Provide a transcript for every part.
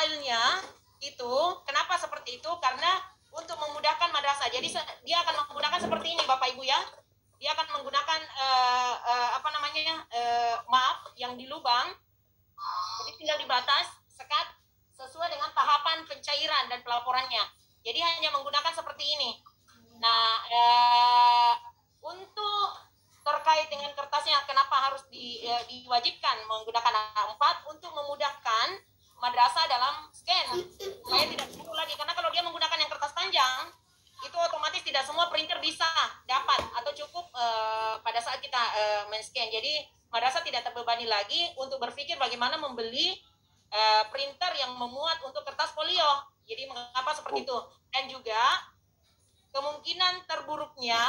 filenya itu, kenapa seperti itu? Karena untuk memudahkan madrasah. Jadi dia akan menggunakan seperti ini, Bapak Ibu ya. Dia akan menggunakan maaf yang di lubang. Jadi tinggal dibatas, sekat sesuai dengan tahapan pencairan dan pelaporannya. Jadi hanya menggunakan seperti ini. Nah, untuk terkait dengan kertasnya, kenapa harus diwajibkan menggunakan A4 untuk memudahkan madrasah dalam scan. Saya tidak perlu lagi, karena kalau dia menggunakan yang kertas panjang, itu otomatis tidak semua printer bisa dapat atau cukup pada saat kita men-scan. Jadi madrasah tidak terbebani lagi untuk berpikir bagaimana membeli printer yang memuat untuk kertas folio. Jadi mengapa seperti itu? Dan juga kemungkinan terburuknya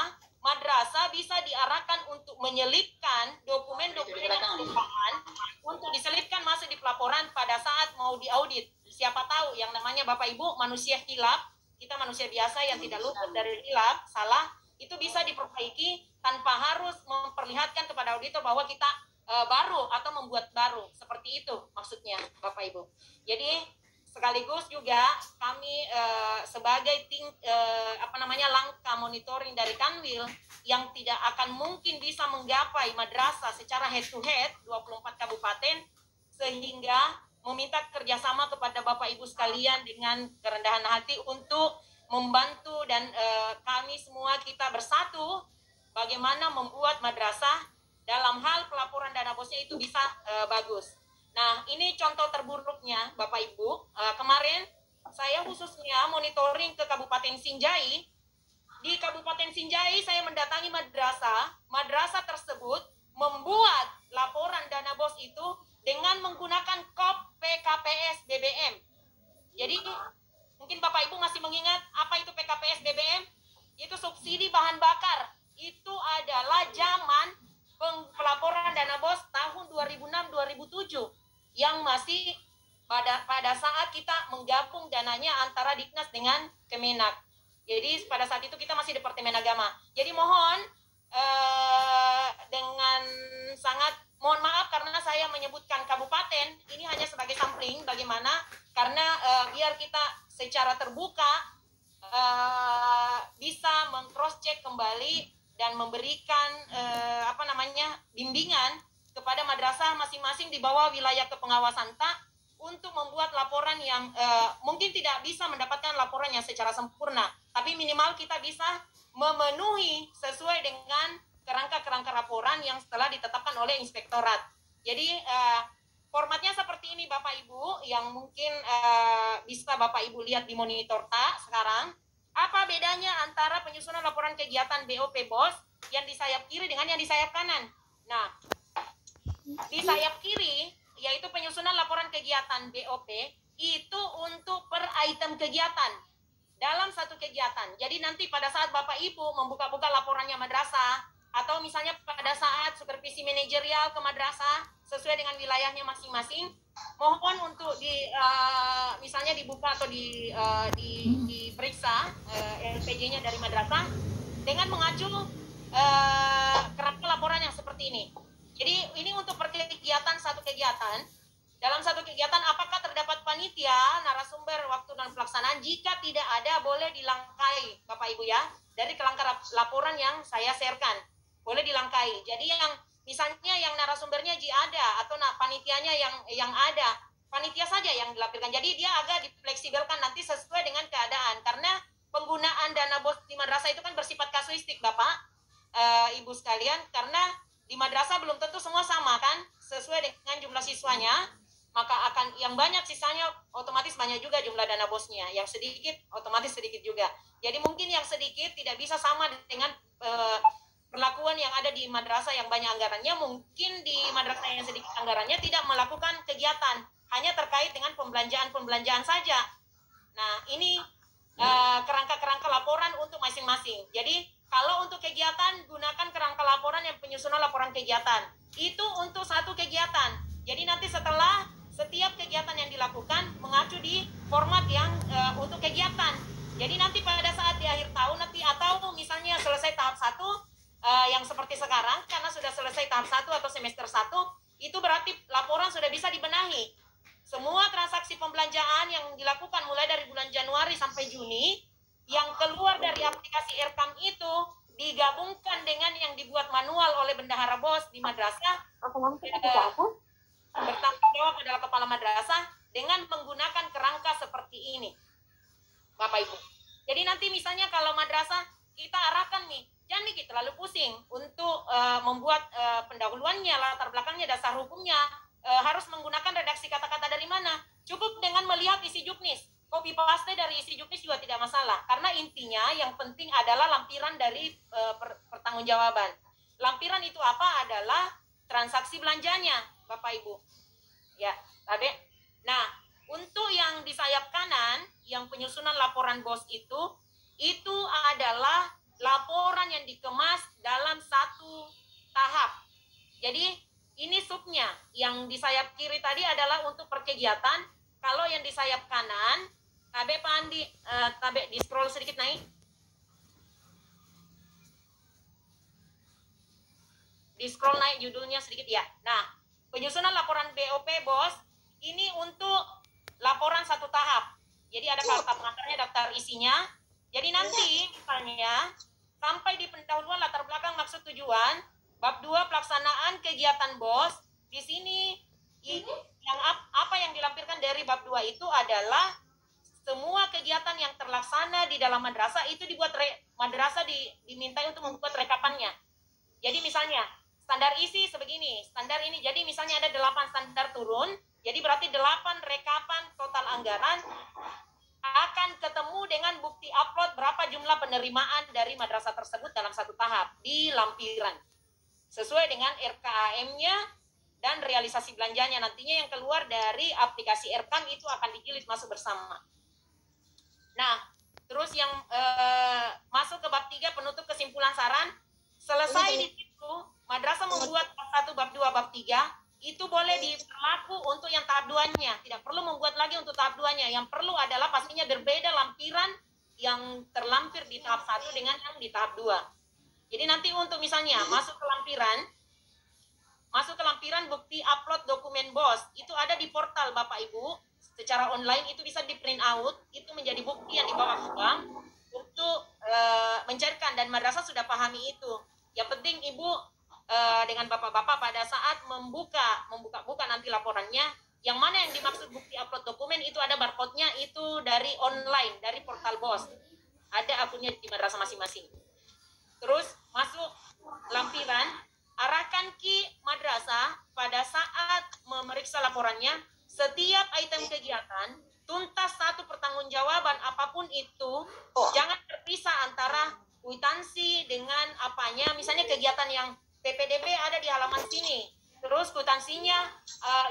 madrasah bisa diarahkan untuk menyelipkan dokumen-dokumen perusahaan untuk diselipkan masuk di pelaporan pada saat mau diaudit. Siapa tahu yang namanya Bapak Ibu manusia hilaf, kita manusia biasa yang tidak luput dari hilaf, salah, itu bisa diperbaiki tanpa harus memperlihatkan kepada auditor bahwa kita baru atau membuat baru. Seperti itu maksudnya Bapak Ibu. Jadi sekaligus juga kami sebagai tim langkah monitoring dari Kanwil yang tidak akan mungkin bisa menggapai madrasah secara head to head 24 kabupaten, sehingga meminta kerjasama kepada Bapak Ibu sekalian dengan kerendahan hati untuk membantu dan kami semua kita bersatu bagaimana membuat madrasah dalam hal pelaporan dana bosnya itu bisa bagus. Nah, ini contoh terburuknya, Bapak Ibu. Kemarin saya khususnya monitoring ke Kabupaten Sinjai. Di Kabupaten Sinjai saya mendatangi madrasah. Madrasah tersebut membuat laporan dana bos itu dengan menggunakan kop PKPS BBM. Jadi, mungkin Bapak Ibu masih mengingat apa itu PKPS BBM? Itu subsidi bahan bakar. Itu adalah zaman pelaporan dana bos tahun 2006-2007. Yang masih pada saat kita menggabung dananya antara Diknas dengan Kemenak. Jadi pada saat itu kita masih Departemen Agama. Jadi mohon dengan sangat mohon maaf karena saya menyebutkan kabupaten, ini hanya sebagai sampling bagaimana, karena biar kita secara terbuka bisa meng-cross check kembali dan memberikan bimbingan kepada madrasah masing-masing di bawah wilayah kepengawasan TAK untuk membuat laporan yang mungkin tidak bisa mendapatkan laporan yang secara sempurna, tapi minimal kita bisa memenuhi sesuai dengan kerangka-kerangka laporan yang setelah ditetapkan oleh inspektorat. Jadi formatnya seperti ini Bapak Ibu, yang mungkin bisa Bapak Ibu lihat di monitor TAK sekarang. Apa bedanya antara penyusunan laporan kegiatan BOP BOS yang di sayap kiri dengan yang di sayap kanan? Nah, di sayap kiri, yaitu penyusunan laporan kegiatan BOP, itu untuk per item kegiatan dalam satu kegiatan. Jadi nanti pada saat Bapak Ibu membuka-buka laporannya madrasah, atau misalnya pada saat supervisi manajerial ke madrasah sesuai dengan wilayahnya masing-masing, mohon untuk misalnya dibuka atau diperiksa LPG-nya dari madrasah dengan mengacu kerangka laporan yang seperti ini. Jadi ini untuk per kegiatan, satu kegiatan. Dalam satu kegiatan apakah terdapat panitia, narasumber, waktu dan pelaksanaan? Jika tidak ada, boleh dilangkai Bapak Ibu ya, dari kerangka laporan yang saya sharekan. Boleh dilangkai. Jadi yang misalnya yang narasumbernya ada atau panitianya yang ada, panitia saja yang dilampirkan. Jadi dia agak difleksibelkan nanti sesuai dengan keadaan, karena penggunaan dana bos di madrasah itu kan bersifat kasuistik Bapak Ibu sekalian, karena di madrasah belum tentu semua sama kan, sesuai dengan jumlah siswanya, maka akan yang banyak sisanya otomatis banyak juga jumlah dana bosnya, yang sedikit otomatis sedikit juga. Jadi mungkin yang sedikit tidak bisa sama dengan perlakuan yang ada di madrasah yang banyak anggarannya. Mungkin di madrasah yang sedikit anggarannya tidak melakukan kegiatan, hanya terkait dengan pembelanjaan saja. Nah, ini kerangka-kerangka laporan untuk masing-masing. Jadi kalau untuk kegiatan, gunakan kerangka laporan yang penyusunan laporan kegiatan. Itu untuk satu kegiatan. Jadi nanti setelah setiap kegiatan yang dilakukan, mengacu di format yang untuk kegiatan. Jadi nanti pada saat di akhir tahun nanti, atau misalnya selesai tahap 1, yang seperti sekarang, karena sudah selesai tahap 1 atau semester 1, itu berarti laporan sudah bisa dibenahi semua transaksi pembelanjaan yang dilakukan mulai dari bulan Januari sampai Juni yang keluar dari aplikasi Erekam itu digabungkan dengan yang dibuat manual oleh bendahara BOS di madrasah, bertanggung jawab adalah kepala madrasah dengan menggunakan kerangka seperti ini, Bapak Ibu. Jadi nanti misalnya kalau madrasah kita arahkan nih, jangan nih terlalu pusing untuk membuat pendahuluannya, latar belakangnya, dasar hukumnya, harus menggunakan redaksi kata-kata dari mana. Cukup dengan melihat isi juknis, copy paste dari isi juknis juga tidak masalah. Karena intinya yang penting adalah lampiran dari pertanggungjawaban. Lampiran itu apa? Adalah transaksi belanjanya, Bapak Ibu. Ya, Adik. Nah, untuk yang di sayap kanan, yang penyusunan laporan BOS itu adalah laporan yang dikemas dalam satu tahap. Jadi ini subnya. Yang di sayap kiri tadi adalah untuk perkegiatan. Kalau yang di sayap kanan, Tabe Pak Andi, Tabe di scroll sedikit naik. Di scroll naik judulnya sedikit ya. Nah, penyusunan laporan BOP BOS ini untuk laporan satu tahap. Jadi ada daftar pengantarnya, daftar isinya. Jadi nanti misalnya sampai di pendahuluan latar belakang maksud tujuan, bab 2 pelaksanaan kegiatan BOS. Di sini yang apa yang dilampirkan dari bab 2 itu adalah semua kegiatan yang terlaksana di dalam madrasah itu dibuat madrasah diminta untuk membuat rekapannya. Jadi misalnya standar isi sebegini, standar ini. Jadi misalnya ada 8 standar turun, jadi berarti 8 rekapan total anggaran akan ketemu dengan bukti upload berapa jumlah penerimaan dari madrasah tersebut dalam satu tahap di lampiran. Sesuai dengan RKAM-nya dan realisasi belanjanya. Nantinya yang keluar dari aplikasi Erekam itu akan dijilid masuk bersama. Nah, terus yang masuk ke bab 3 penutup kesimpulan saran. Selesai di situ, madrasah membuat bab 1, bab 2, bab 3. Itu boleh diberlaku untuk yang tahap 2-nya. Tidak perlu membuat lagi untuk tahap 2-nya. Yang perlu adalah pastinya berbeda lampiran yang terlampir di tahap 1 dengan yang di tahap 2. Jadi nanti untuk misalnya masuk ke lampiran bukti upload dokumen BOS. Itu ada di portal Bapak Ibu. Secara online itu bisa di print out. Itu menjadi bukti yang dibawa ke bank untuk mencairkan. Dan madrasah sudah pahami itu. Yang penting Ibu dengan bapak-bapak pada saat membuka nanti laporannya, yang mana yang dimaksud bukti upload dokumen itu ada barcode-nya, itu dari online, dari portal BOS. Ada akunnya di madrasah masing-masing. Terus masuk lampiran, arahkan ki madrasah pada saat memeriksa laporannya, setiap item kegiatan, tuntas satu pertanggungjawaban apapun itu, jangan terpisah antara kwitansi dengan apanya, misalnya kegiatan yang PPDB ada di halaman sini, terus kwitansinya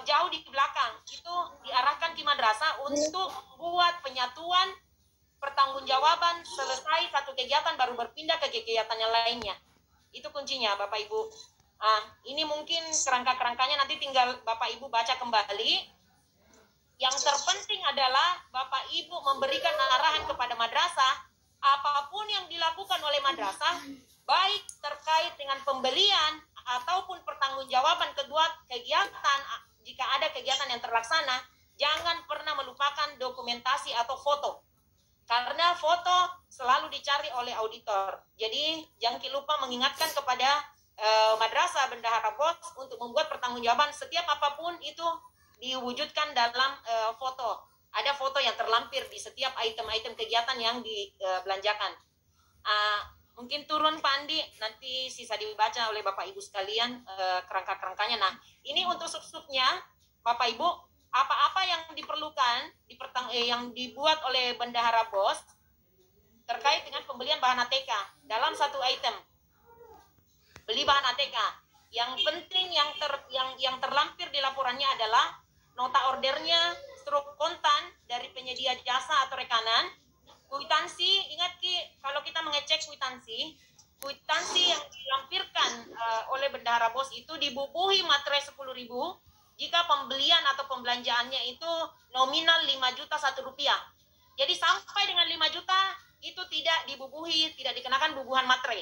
jauh di belakang, itu diarahkan ke madrasah untuk buat penyatuan pertanggungjawaban. Selesai satu kegiatan baru berpindah ke kegiatan yang lainnya. Itu kuncinya Bapak Ibu. Ini mungkin kerangka-kerangkanya nanti tinggal Bapak Ibu baca kembali. Yang terpenting adalah Bapak Ibu memberikan arahan kepada madrasah, apapun yang dilakukan oleh madrasah, baik terkait dengan pembelian ataupun pertanggungjawaban kedua kegiatan, jika ada kegiatan yang terlaksana, jangan pernah melupakan dokumentasi atau foto. Karena foto selalu dicari oleh auditor. Jadi jangan lupa mengingatkan kepada madrasah bendahara BOS untuk membuat pertanggungjawaban setiap apapun itu diwujudkan dalam foto. Ada foto yang terlampir di setiap item-item kegiatan yang dibelanjakan. Mungkin turun Pak Andi, nanti sisa dibaca oleh Bapak Ibu sekalian kerangka-kerangkanya. Nah, ini untuk sub-subnya, Bapak Ibu, apa-apa yang diperlukan yang dibuat oleh bendahara BOS terkait dengan pembelian bahan ATK dalam satu item. Beli bahan ATK. Yang penting yang terlampir di laporannya adalah nota ordernya, struk kontan dari penyedia jasa atau rekanan, kwitansi. Ingat Ki, kalau kita mengecek kwitansi yang dilampirkan oleh bendahara BOS itu dibubuhi materai 10.000 jika pembelian atau pembelanjaannya itu nominal 5 juta Rp1. Jadi sampai dengan 5 juta itu tidak dibubuhi, tidak dikenakan bubuhan materai.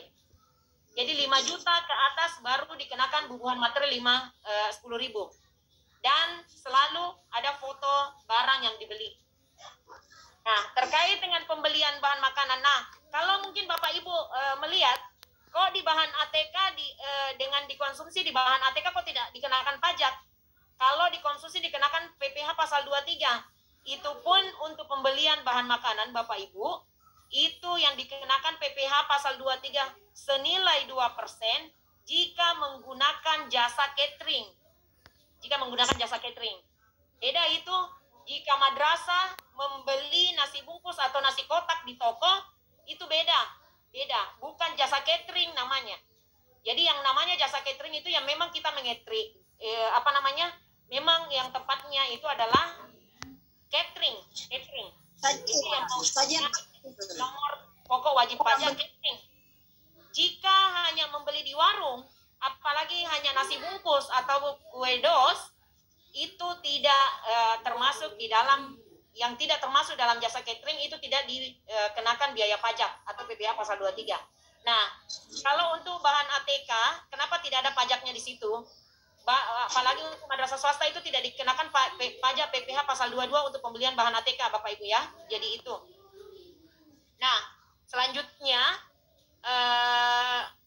Jadi 5 juta ke atas baru dikenakan bubuhan materai 10.000. Dan selalu ada foto barang yang dibeli. Nah, terkait dengan pembelian bahan makanan. Nah, kalau mungkin Bapak Ibu melihat, kok di bahan ATK dengan dikonsumsi di bahan ATK kok tidak dikenakan pajak? Kalau dikonsumsi dikenakan PPh pasal 23. Itu pun untuk pembelian bahan makanan Bapak Ibu, itu yang dikenakan PPh pasal 23 senilai 2% jika menggunakan jasa catering. Jika menggunakan jasa catering. Beda itu jika madrasah membeli nasi bungkus atau nasi kotak di toko, itu beda, bukan jasa catering namanya. Jadi yang namanya jasa catering itu yang memang kita mengetri, memang yang tepatnya itu adalah catering. Itu yang nomor pokok wajib pajak catering. Jika hanya membeli di warung, apalagi hanya nasi bungkus atau kue dos, itu tidak termasuk di dalam, yang tidak termasuk dalam jasa catering itu tidak dikenakan biaya pajak atau PPh pasal 23. Nah, kalau untuk bahan ATK, kenapa tidak ada pajaknya di situ? Apalagi untuk madrasah swasta itu tidak dikenakan pajak PPh pasal 22 untuk pembelian bahan ATK, Bapak Ibu ya. Jadi itu. Nah, selanjutnya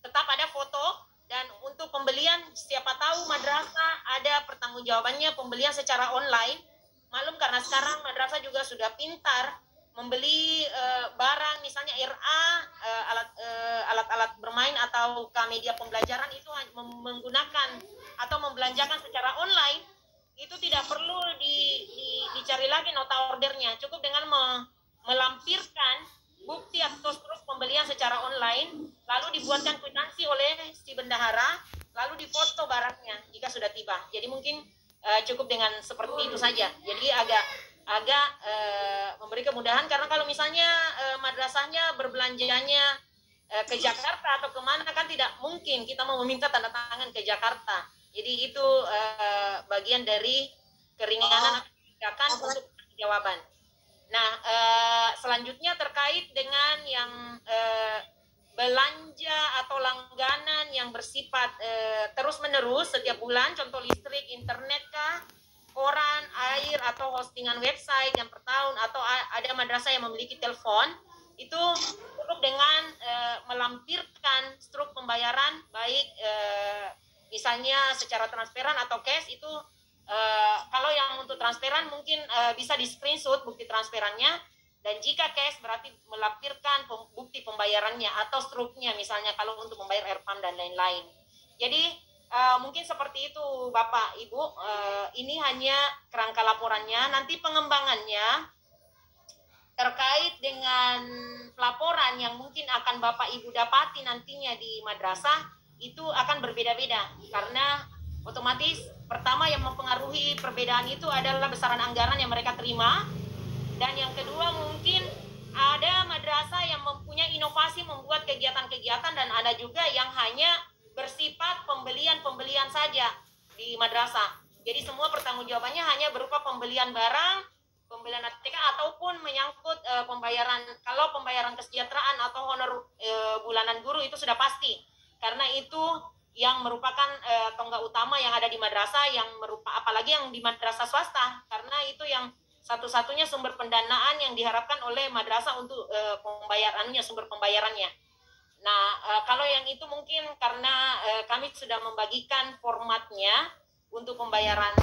tetap ada foto. Dan untuk pembelian, siapa tahu madrasah ada pertanggungjawabannya pembelian secara online. Malum karena sekarang madrasah juga sudah pintar membeli barang, misalnya RA, alat-alat bermain atau media pembelajaran itu menggunakan atau membelanjakan secara online. Itu tidak perlu dicari lagi nota ordernya, cukup dengan melampirkan bukti atau struk pembelian secara online, lalu dibuatkan kwitansi oleh si bendahara, lalu difoto barangnya jika sudah tiba. Jadi mungkin cukup dengan seperti itu saja. Jadi agak memberi kemudahan, karena kalau misalnya madrasahnya berbelanjanya ke Jakarta atau kemana, kan tidak mungkin kita mau meminta tanda tangan ke Jakarta. Jadi itu bagian dari keringanan untuk jawaban. Nah, selanjutnya terkait dengan yang belanja atau langganan yang bersifat terus-menerus setiap bulan, contoh listrik, internet kah, koran, air, atau hostingan website yang per tahun, atau ada madrasah yang memiliki telepon, itu cukup dengan melampirkan struk pembayaran, baik misalnya secara transferan atau cash. Itu kalau yang untuk transferan mungkin bisa di screenshot bukti transferannya, dan jika cash berarti melampirkan bukti pembayarannya atau struknya, misalnya kalau untuk membayar airpump dan lain-lain. Jadi mungkin seperti itu Bapak Ibu, ini hanya kerangka laporannya. Nanti pengembangannya terkait dengan pelaporan yang mungkin akan Bapak Ibu dapati nantinya di madrasah itu akan berbeda-beda, karena otomatis pertama yang mempengaruhi perbedaan itu adalah besaran anggaran yang mereka terima, dan yang kedua mungkin ada madrasah yang mempunyai inovasi membuat kegiatan-kegiatan, dan ada juga yang hanya bersifat pembelian saja di madrasah. Jadi semua pertanggungjawabannya hanya berupa pembelian barang, pembelian ATK, ataupun menyangkut pembayaran. Kalau pembayaran kesejahteraan atau honor bulanan guru itu sudah pasti, karena itu yang merupakan tonggak utama yang ada di madrasah, apalagi yang di madrasah swasta, karena itu yang satu-satunya sumber pendanaan yang diharapkan oleh madrasah untuk sumber pembayarannya. Nah, kalau yang itu mungkin karena kami sudah membagikan formatnya untuk pembayaran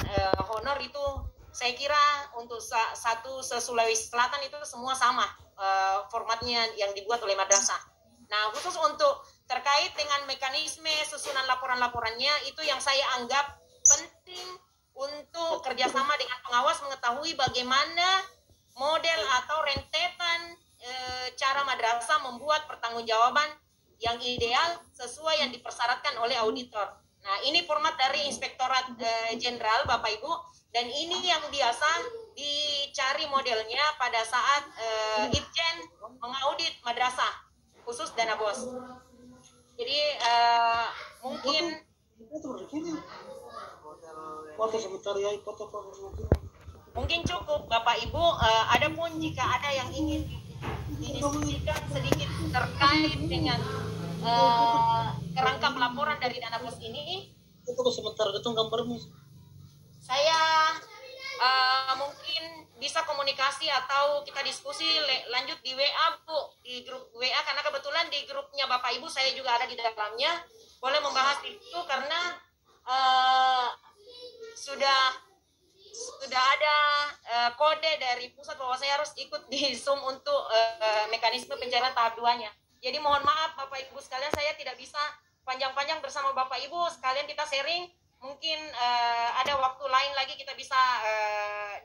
honor, itu saya kira untuk se-Sulawesi Selatan itu semua sama formatnya yang dibuat oleh madrasah. Nah, khusus untuk terkait dengan mekanisme susunan laporan-laporannya, itu yang saya anggap penting untuk kerjasama dengan pengawas, mengetahui bagaimana model atau rentetan cara madrasah membuat pertanggungjawaban yang ideal sesuai yang dipersyaratkan oleh auditor. Nah, ini format dari Inspektorat Jenderal Bapak Ibu, dan ini yang biasa dicari modelnya pada saat Itjen mengaudit madrasah khusus dana bos. Jadi mungkin cukup Bapak Ibu. Adapun jika ada yang ingin didiskusikan sedikit terkait dengan kerangka pelaporan dari dana bos ini, saya mungkin bisa komunikasi atau kita diskusi lanjut di WA Bu, di grup WA, karena kebetulan di grupnya Bapak Ibu saya juga ada di dalamnya. Boleh membahas itu karena sudah ada kode dari pusat bahwa saya harus ikut di Zoom untuk mekanisme pencairan tahap 2-nya. Jadi mohon maaf Bapak Ibu sekalian, saya tidak bisa panjang-panjang bersama Bapak Ibu sekalian kita sharing. Mungkin ada waktu lain lagi kita bisa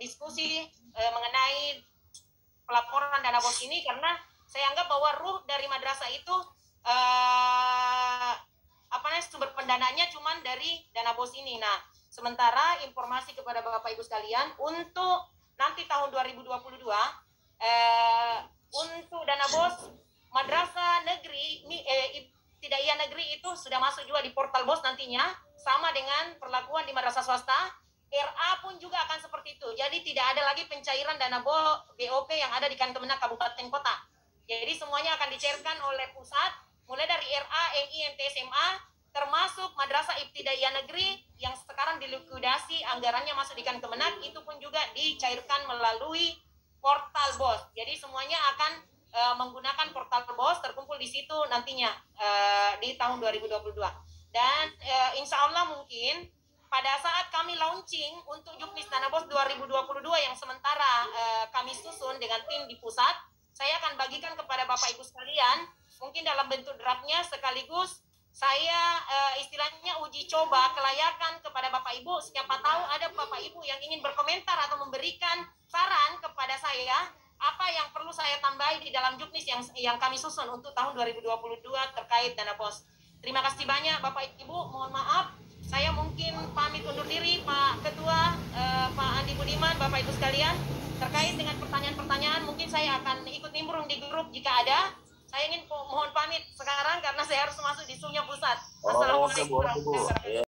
diskusi mengenai pelaporan dana bos ini, karena saya anggap bahwa ruh dari madrasah itu sumber pendananya cuman dari dana bos ini. Nah, sementara informasi kepada Bapak Ibu sekalian untuk nanti tahun 2022 untuk dana bos madrasah negeri ibtidaiyah negeri itu sudah masuk juga di portal bos nantinya, sama dengan perlakuan di madrasah swasta. RA pun juga akan seperti itu. Jadi tidak ada lagi pencairan dana BOP yang ada di Kemenag kabupaten kota. Jadi semuanya akan dicairkan oleh pusat, mulai dari RA, MI, MT, SMA, termasuk madrasah ibtidaiyah negeri yang sekarang dilikuidasi, anggarannya masuk di Kemenag, itu pun juga dicairkan melalui portal BOS. Jadi semuanya akan menggunakan portal BOS, terkumpul di situ nantinya di tahun 2022. Dan insya Allah mungkin pada saat kami launching untuk Juknis Dana BOS 2022 yang sementara kami susun dengan tim di pusat, saya akan bagikan kepada Bapak Ibu sekalian, mungkin dalam bentuk draftnya, sekaligus saya istilahnya uji coba kelayakan kepada Bapak Ibu. Siapa tahu ada Bapak Ibu yang ingin berkomentar atau memberikan saran kepada saya, apa yang perlu saya tambahi di dalam Juknis yang kami susun untuk tahun 2022 terkait dana BOS. Terima kasih banyak Bapak Ibu, mohon maaf. Saya mungkin pamit undur diri, Pak Ketua, Pak Andi Budiman, Bapak Ibu sekalian. Terkait dengan pertanyaan-pertanyaan, mungkin saya akan ikut nimbrung di grup jika ada. Saya ingin mohon pamit sekarang karena saya harus masuk di Zoom-nya pusat. Assalamualaikum warahmatullahi wabarakatuh.